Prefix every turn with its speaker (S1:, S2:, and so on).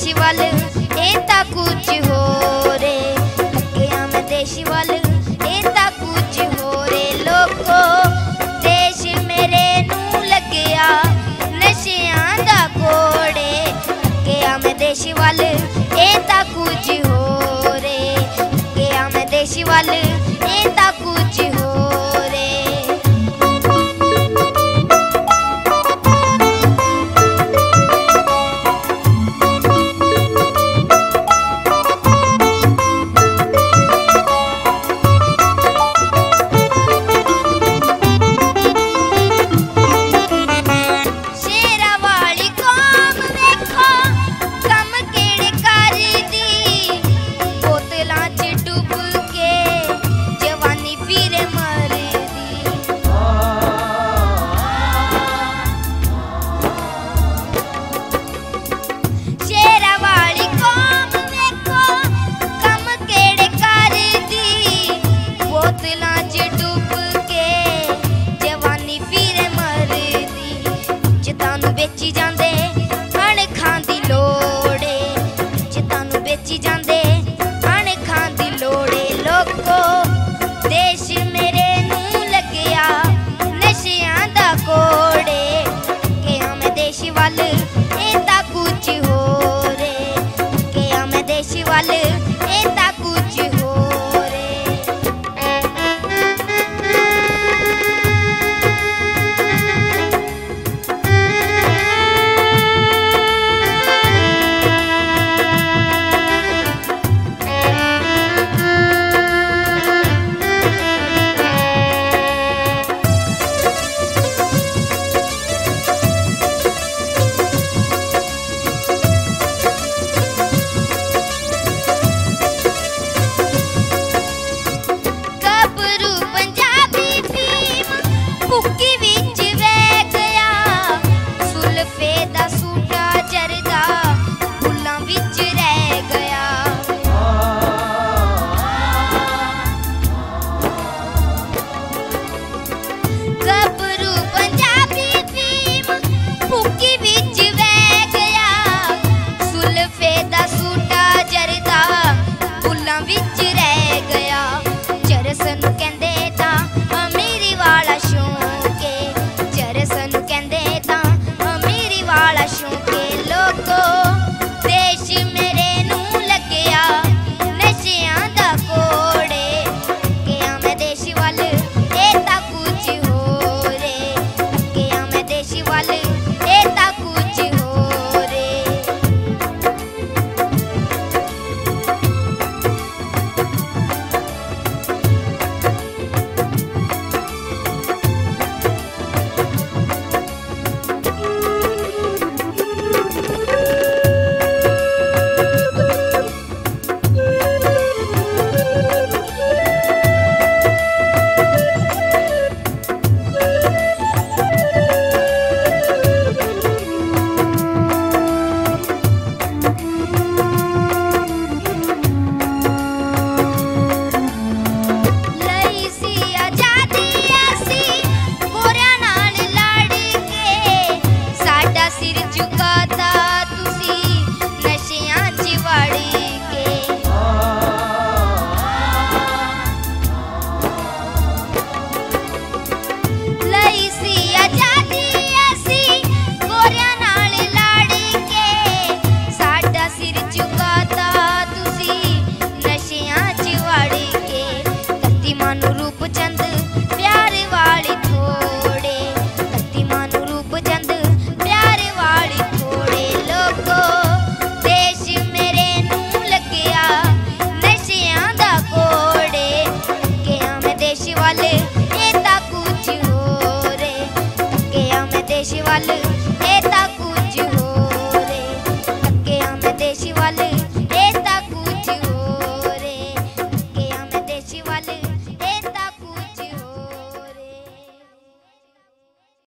S1: देश वाल ए ता कुछ हो रे, गया मैं देश वाल ए ता कुछ हो रे। लोगो देश मेरे नू लग्या नशियां दा कोड़े, गया मैं देश वाल ए ता कुछ हो रे, गया मैं देश वाल ए ता कुछ हो रे। बेची जांदे अणखां दी लोड़े, जितानू बेची जांदे अणखां दी लोड़े। लोगो देश मेरे नू लग्या नशियां दा कोड़े, गया मैं देश वाल ए ता कुछ हो रे, गया मैं देश वाल